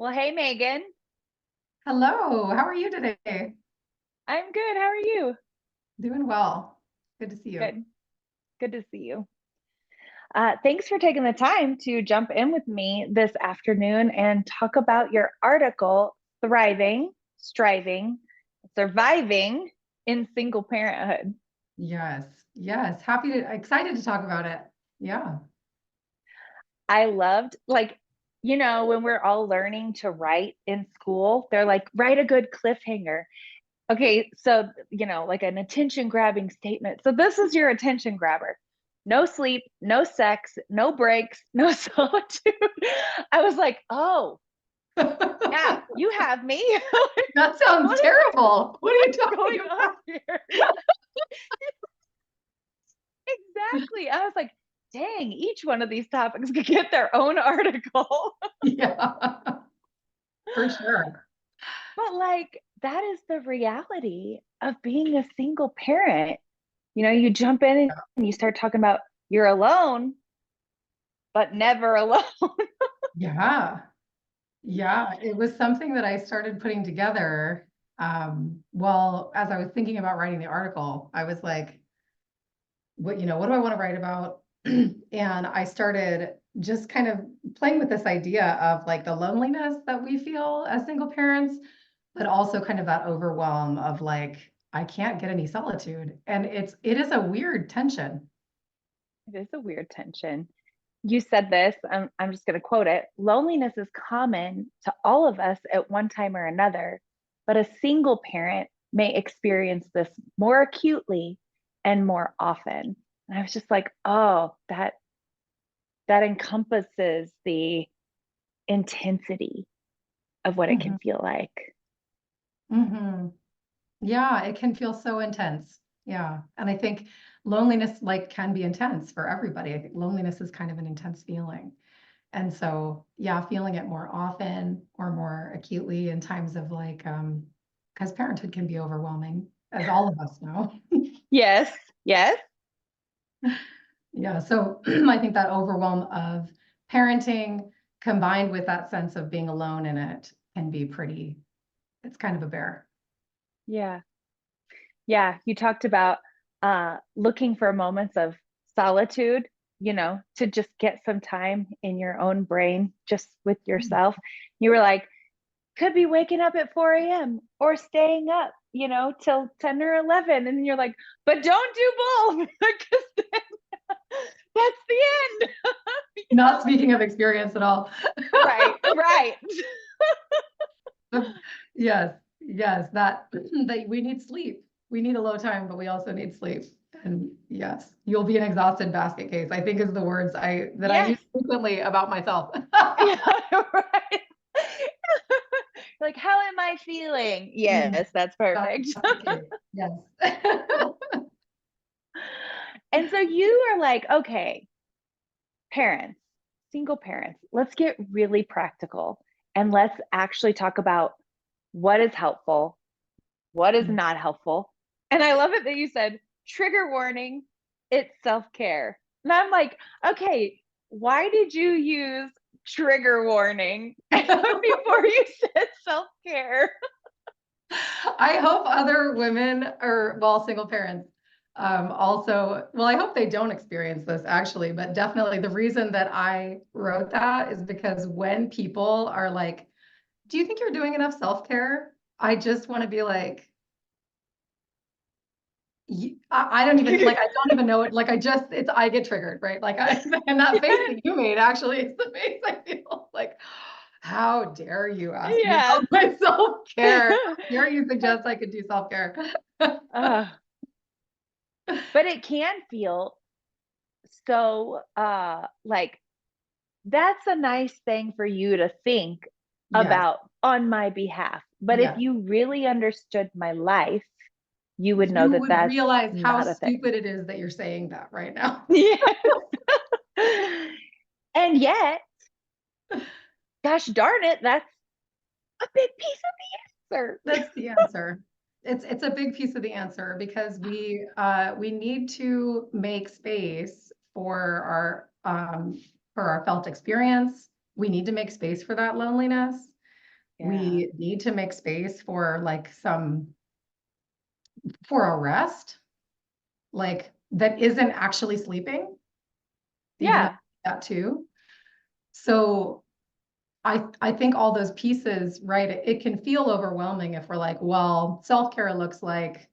Well, hey, Megan. Hello, how are you today? I'm good. How are you? Doing well. Good to see you. Good. Good to see you. Thanks for taking the time to jump in with me this afternoon and talk about your article, Thriving, Striving, Surviving in Single Parenthood. Yes, yes. Excited to talk about it. Yeah. I loved, when we're all learning to write in school, they're like, write a good cliffhanger. Okay, so, like an attention grabbing statement. So this is your attention grabber. No sleep, no sex, no breaks, no solitude. I was like, oh, yeah, you have me. That sounds What terrible. What are you what's talking going on about? here? Exactly. I was like, dang, each one of these topics could get their own article. Yeah, for sure. But like, that is the reality of being a single parent. You jump in and you start talking about you're alone, but never alone. Yeah. Yeah, it was something that I started putting together. Well, as I was thinking about writing the article, I was like, what do I want to write about? And I started just kind of playing with this idea of like the loneliness that we feel as single parents, but also kind of that overwhelm of like, I can't get any solitude. And it is a weird tension. It is a weird tension. You said this, I'm just going to quote it. Loneliness is common to all of us at one time or another, but a single parent may experience this more acutely and more often. And I was just like, oh, that encompasses the intensity of what it can Mhm. feel like. Mhm. Yeah, it can feel so intense. Yeah. And I think loneliness like can be intense for everybody. I think loneliness is kind of an intense feeling. And so, yeah, feeling it more often or more acutely in times of like, because parenthood can be overwhelming, as all of us know. Yes, yes. Yeah, so I think that overwhelm of parenting combined with that sense of being alone in it can be it's kind of a bear. Yeah. Yeah, you talked about looking for moments of solitude, to just get some time in your own brain, just with yourself. You were like, could be waking up at 4 a.m. or staying up, till 10 or 11. And then you're like, but don't do both because then that's the end. Not speaking of experience at all. Right, right. Yes, yes, that we need sleep. We need a low time, but we also need sleep. And yes, you'll be an exhausted basket case, I think is the words I Yes. use frequently about myself. Yeah, right. Like, how am I feeling? Mm, Yes, that's that's perfect. the case. Yes. And so you are like, okay, parents, single parents, let's get really practical and let's actually talk about what is helpful, what is Mm. not helpful. And I love it that you said, trigger warning, it's self care. And I'm like, okay, why did you use trigger warning before you said self care? I hope other women or well, single parents also, well, I hope they don't experience this actually, but definitely the reason that I wrote that is because when people are like, do you think you're doing enough self-care? I just want to be like, I don't even like, I don't even know it. Like, I get triggered, right? Like, and that face that you made actually is the face I feel like, how dare you ask me Yes. about my self-care? How dare you suggest I could do self-care? uh, but it can feel so like that's a nice thing for you to think Yes, about on my behalf. But if yes. you really understood my life, you would know You that would that's realize how not a thing. stupid it is that you're saying that right now. Yes. And yet, gosh darn it, that's a big piece of the answer. That's the answer. It's a big piece of the answer because we need to make space for our felt experience. We need to make space for that loneliness. Yeah. We need to make space for like for a rest, like that isn't actually sleeping, even though Yeah. that too. So I think all those pieces, right? It can feel overwhelming if we're like, well, self-care looks like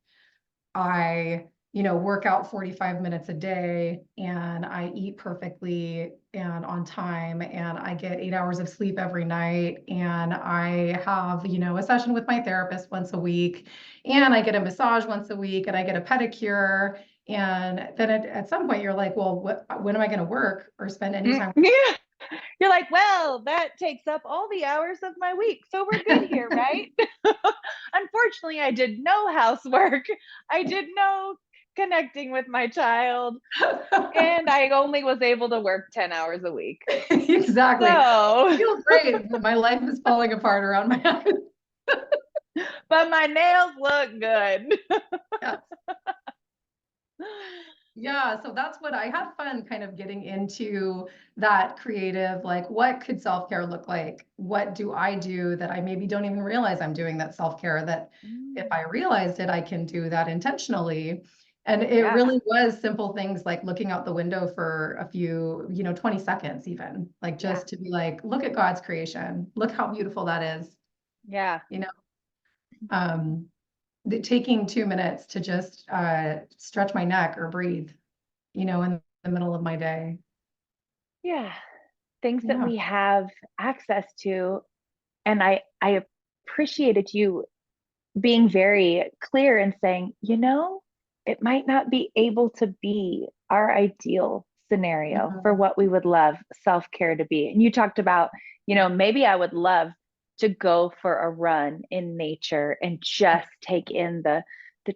I, work out 45 minutes a day and I eat perfectly and on time and I get 8 hours of sleep every night and I have, a session with my therapist once a week and I get a massage once a week and I get a pedicure. And then at some point you're like, well, when am I going to work or spend any time? Yeah. You're like, well, that takes up all the hours of my week. So we're good here, right? Unfortunately, I did no housework. I did no connecting with my child. And I only was able to work 10 hours a week. Exactly. So, Feel great, but my life is falling apart around my head. but my nails look good. Yes. Yeah, so that's what I had fun kind of getting into that creative, like what could self-care look like? What do I do that I maybe don't even realize I'm doing that self-care that if I realized it, I can do that intentionally. And it Yeah. really was simple things like looking out the window for a few, 20 seconds even, like Yeah. just to be like, look at God's creation. Look how beautiful that is, Yeah. you know. Um, taking 2 minutes to just stretch my neck or breathe, in the middle of my day. Yeah. Things that Yeah. we have access to. And I appreciated you being very clear and saying, it might not be able to be our ideal scenario for Mhm. what we would love self care to be. And you talked about, maybe I would love to go for a run in nature and just take in the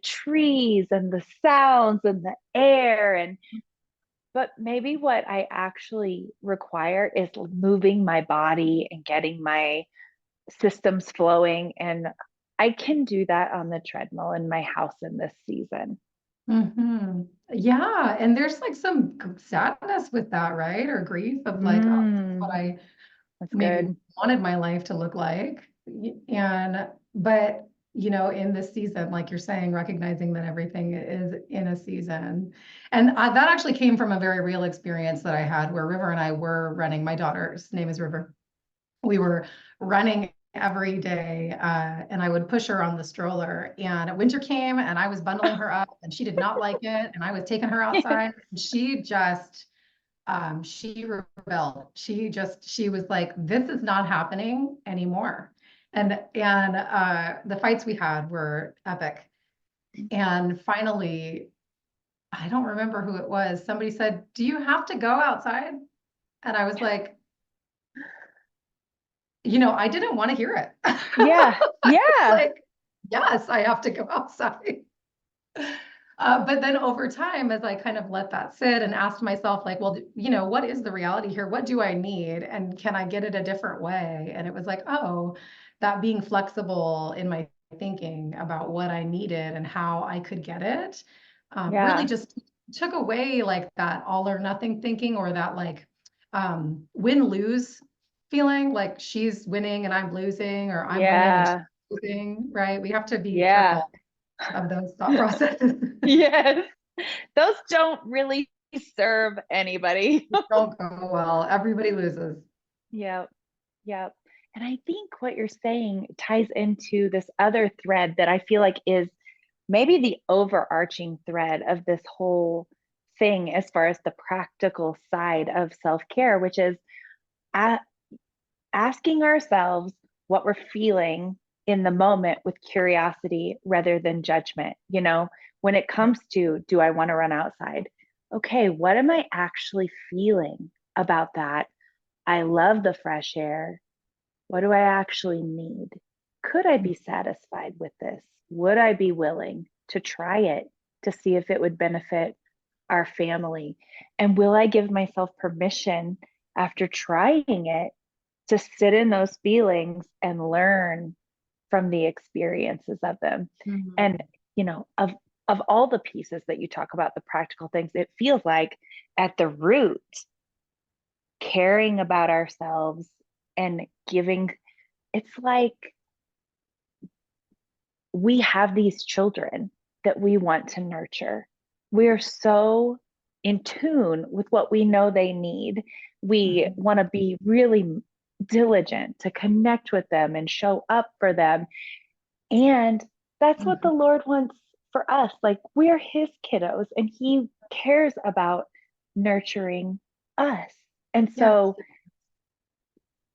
trees and the sounds and the air, and but maybe what I actually require is moving my body and getting my systems flowing. And I can do that on the treadmill in my house in this season. Yeah, and there's like some sadness with that, right? Or grief of like, oh, this is what Mm, I that's maybe good. wanted my life to look like. And, but, in this season, like you're saying, recognizing that everything is in a season. And that actually came from a very real experience that I had where River and I were running. My daughter's name is River. We were running every day, and I would push her on the stroller. And winter came, and I was bundling her up, and she did not like it. And I was taking her outside, and she rebelled. She was like, "This is not happening anymore." And the fights we had were epic. And finally, I don't remember who it was. Somebody said, "Do you have to go outside?" And I was like, I didn't want to hear it. Yeah. Yeah. Like, yes, I have to go outside. But then over time, as I kind of let that sit and asked myself, like, well, what is the reality here? What do I need? And can I get it a different way? And it was like, oh, that being flexible in my thinking about what I needed and how I could get it, really Yeah. just took away like that all or nothing thinking or that like win-lose feeling, like she's winning and I'm losing, or I'm winning and she's Yeah. losing, right? We have to be Yeah. careful of those thought processes. Yes. Those don't really serve anybody. Don't go well. Everybody loses. Yep. Yep. And I think what you're saying ties into this other thread that I feel like is maybe the overarching thread of this whole thing as far as the practical side of self care, which is a- asking ourselves what we're feeling in the moment with curiosity rather than judgment. When it comes to, do I want to run outside? Okay, what am I actually feeling about that? I love the fresh air. What do I actually need? Could I be satisfied with this? Would I be willing to try it to see if it would benefit our family? And will I give myself permission after trying it to sit in those feelings and learn from the experiences of them? And, Mhm. of all the pieces that you talk about, the practical things, it feels like at the root, caring about ourselves and giving it's like we have these children that we want to nurture. We're so in tune with what we know they need. We Mhm. want to be really diligent to connect with them and show up for them. And that's what the Mhm. Lord wants for us. Like we're his kiddos and he cares about nurturing us. And Yes. so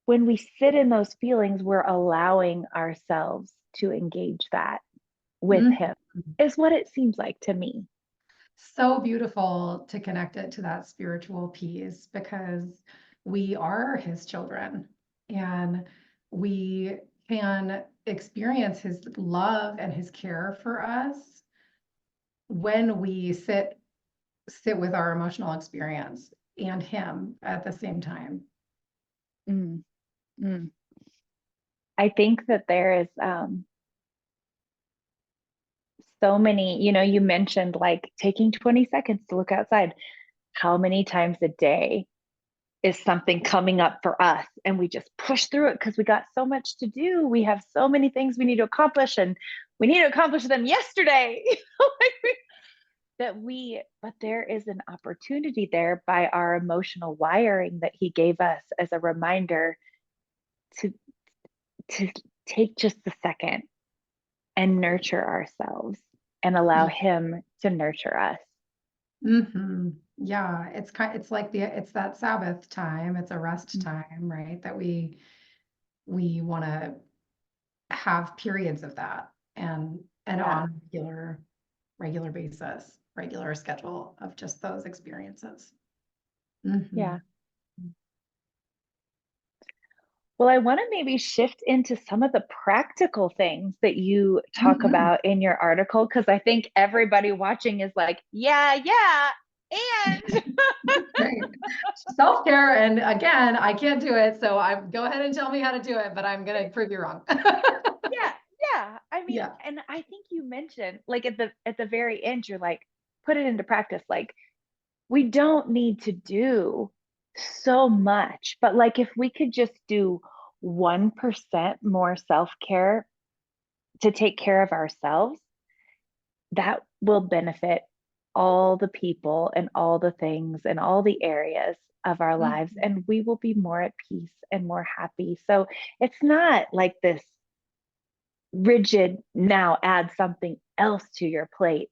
when we sit in those feelings, we're allowing ourselves to engage that with Mhm. him, is what it seems like to me. So beautiful to connect it to that spiritual piece because we are his children and we can experience his love and his care for us when we sit with our emotional experience and him at the same time. Mm, mm. I think that there is so many, you mentioned like taking 20 seconds to look outside. How many times a day is something coming up for us and we just push through it because we got so much to do. We have so many things we need to accomplish and we need to accomplish them yesterday. But there is an opportunity there by our emotional wiring that he gave us as a reminder to to take just a second and nurture ourselves and allow him to nurture us. Mm-hmm. Yeah, it's like it's that Sabbath time, it's a rest time, right? That we want to have periods of that and Yeah. on regular basis, regular schedule of just those experiences. Hmm. Yeah. Well, I want to maybe shift into some of the practical things that you talk Hmm. about in your article, because I think everybody watching is like, yeah, yeah. And Right. Self-care, and again, I can't do it, so I go ahead and tell me how to do it, but I'm gonna prove you wrong. yeah, yeah. I mean, Yeah. and I think you mentioned like at the very end, you're like, put it into practice. Like, we don't need to do so much, but like if we could just do 1% more self-care to take care of ourselves, that will benefit all the people and all the things and all the areas of our lives. Mhm. And we will be more at peace and more happy. So it's not like this rigid, now add something else to your plate.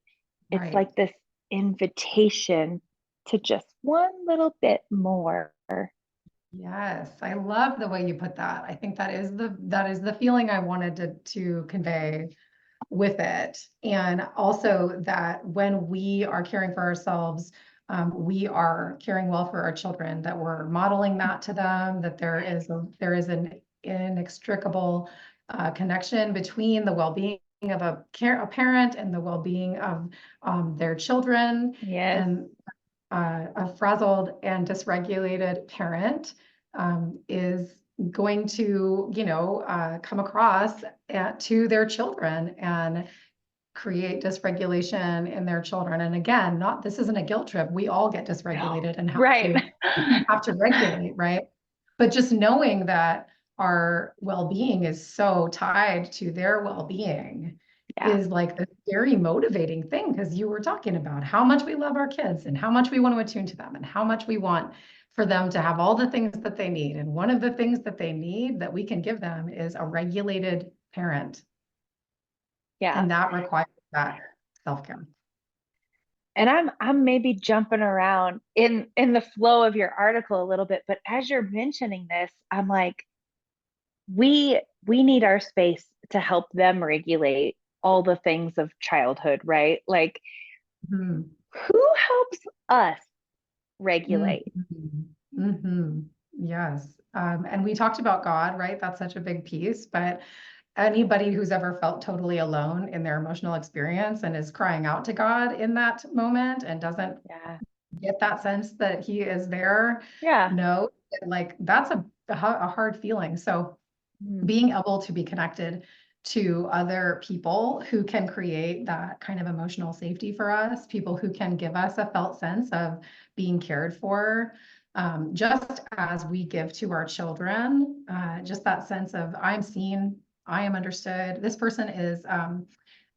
It's Right. like this invitation to just one little bit more. Yes, I love the way you put that. I think that is the feeling I wanted to convey with it. And also that when we are caring for ourselves, we are caring well for our children, that we're modeling that to them, that there is an inextricable connection between the well-being of a parent and the well-being of their children. Yes. And a frazzled and dysregulated parent is going to, come across to their children and create dysregulation in their children. And again, this isn't a guilt trip. We all get No. dysregulated and Right. have to regulate, right? But just knowing that our well-being is so tied to their well-being Yeah. is like a very motivating thing, because you were talking about how much we love our kids and how much we want to attune to them and how much we want for them to have all the things that they need. And one of the things that they need that we can give them is a regulated parent. Yeah. And that requires that self-care. And I'm maybe jumping around in the flow of your article a little bit, but as you're mentioning this, I'm like, we need our space to help them regulate all the things of childhood, right? Like, Mhm. who helps us regulate? Mhm. Mhm. Yes. And we talked about God, right? That's such a big piece, but anybody who's ever felt totally alone in their emotional experience and is crying out to God in that moment and doesn't Yeah. get that sense that he is there, Yeah. no, like that's a hard feeling. So Mm. being able to be connected to other people who can create that kind of emotional safety for us, people who can give us a felt sense of being cared for, just as we give to our children, just that sense of I'm seen, I am understood, this person is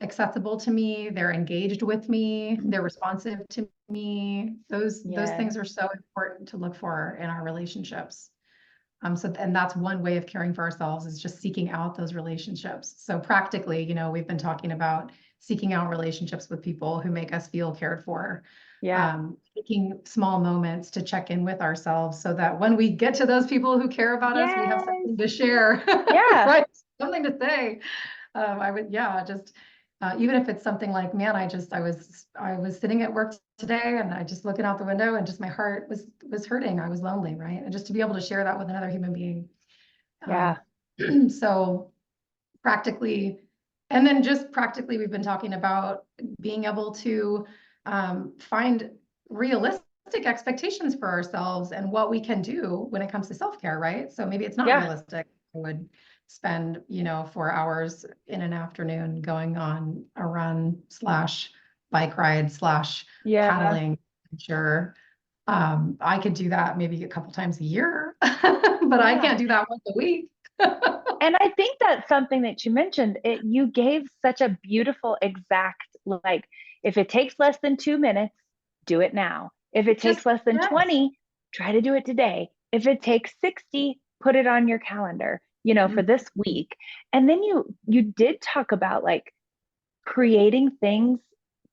accessible to me, they're engaged with me, they're responsive to me. Those Yes. things are so important to look for in our relationships. And that's one way of caring for ourselves, is just seeking out those relationships. So practically, we've been talking about seeking out relationships with people who make us feel cared for, Yeah. taking small moments to check in with ourselves so that when we get to those people who care about us, we have Yes. something to share, Yeah. right? Something to say. I would, yeah, just even if it's something like, man, I was sitting at work today and I just looking out the window and just my heart was hurting. I was lonely, right? And just to be able to share that with another human being. Yeah. So practically, and then just practically, we've been talking about being able to find realistic expectations for ourselves and what we can do when it comes to self-care, right? So maybe it's not Yeah. realistic. I would spend, 4 hours in an afternoon going on a run slash bike ride slash Yeah. paddling. I'm sure I could do that maybe a couple times a year, but I Yeah. can't do that once a week. And I think that's something that you mentioned. You gave such a beautiful exact, like, if it takes less than 2 minutes, do it now. If it Just takes less than yes. 20, try to do it today. If it takes 60, put it on your calendar, for Mhm. this week. And then you did talk about like creating things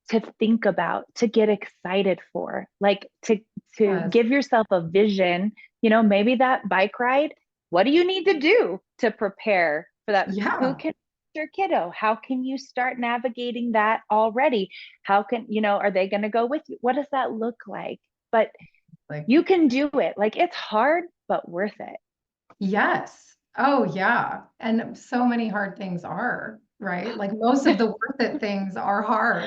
to think about, to get excited for, like to Yes. give yourself a vision, maybe that bike ride, what do you need to do to prepare for that? Who Yeah. can your kiddo? How can you start navigating that already? How can, are they going to go with you? What does that look like? But Like, you can do it. Like it's hard, but worth it. yes. Oh, yeah. And so many hard things are, right? Like most of the worth it things are hard.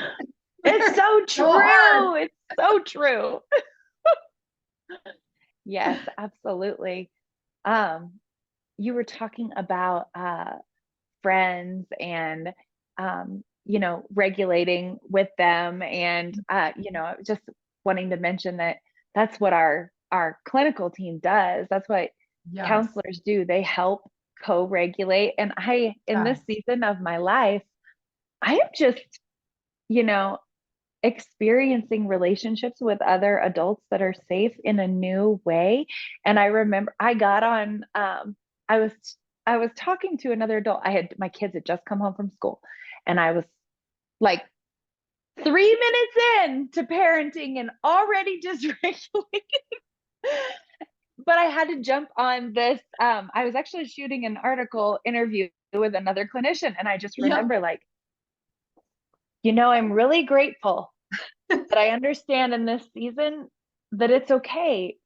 It's They're so so hard. true. It's so true. Yes, absolutely. Um, you were talking about friends and regulating with them, and just wanting to mention that that's what our clinical team does. That's what Yes. counselors do. They help co-regulate. And in this Yes. season of my life, I am just, you know, experiencing relationships with other adults that are safe in a new way. And I remember I got on I was I was talking to another adult. My kids had just come home from school, and I was like 3 minutes in to parenting and already dysregulated. But I had to jump on this. I was actually shooting an article interview with another clinician, and I just Yep. remember like, I'm really grateful that I understand in this season that it's okay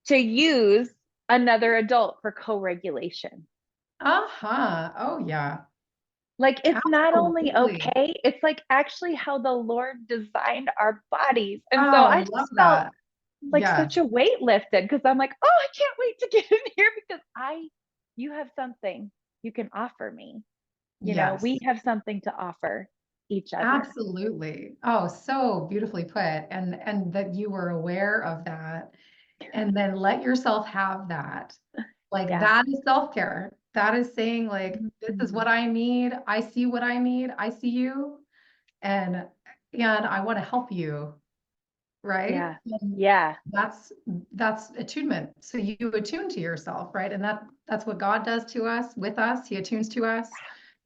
to use another adult for co-regulation. Uh-huh. Oh, yeah. Like it's not only Absolutely. okay, it's like actually how the Lord designed our bodies. And so I Oh, love just felt that. like Yes. such a weight lifted, because I'm like, oh, I can't wait to get in here, because you have something you can offer me. We Yes. have something to offer each other. Absolutely. Oh, so beautifully put. And that you were aware of that and then let yourself have that. Like Yeah. that is self-care. That is saying like, this is Mhm. what I need. I see what I need. I see you and I want to help you, right? Yeah. And Yeah. that's attunement. So you attune to yourself, right? And that's what God does to us with us. He attunes to us.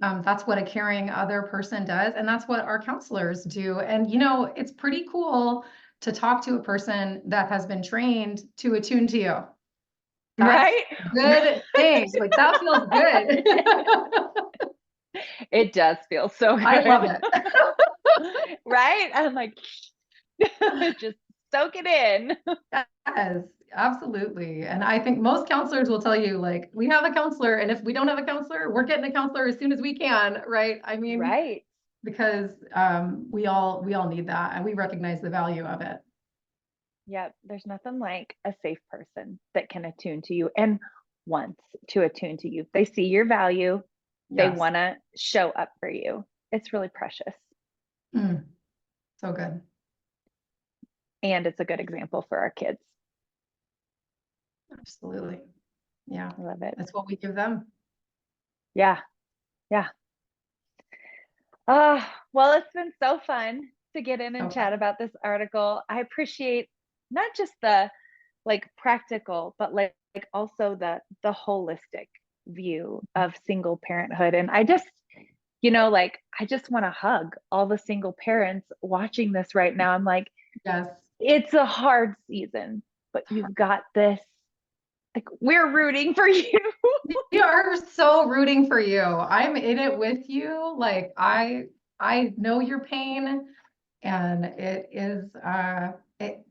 That's what a caring other person does, and that's what our counselors do. And it's pretty cool to talk to a person that has been trained to attune to you. That's Right? a good thing. Like that feels good. It does feel so I love good. it. Right? I'm like, just soak it in. Yes, absolutely. And I think most counselors will tell you, like, we have a counselor, and if we don't have a counselor, we're getting a counselor as soon as we can, right? I mean, Right. because we all need that, and we recognize the value of it. Yep. There's nothing like a safe person that can attune to you and wants to attune to you. They see your value, They Yes. want to show up for you. It's really precious. Mm, so good. And it's a good example for our kids. Absolutely. Yeah. I love it. That's what we give them. Yeah. Yeah. Oh, well, it's been so fun to get in and So chat fun. about this article. I appreciate not just the like practical, but like also the holistic view of single parenthood. And I just, like I just want to hug all the single parents watching this right now. I'm like, Yes. it's a hard season, but you've got this. Like we're rooting for you. We are so rooting for you. I'm in it with you. Like I know your pain, and it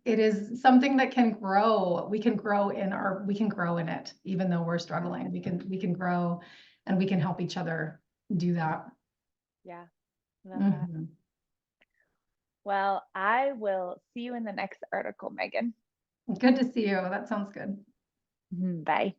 is something that can grow. We can grow in it, even though we're struggling. We can grow, and we can help each other do that. Yeah, love that. Mhm. Well, I will see you in the next article, Megan. Good to see you. That sounds good. Bye.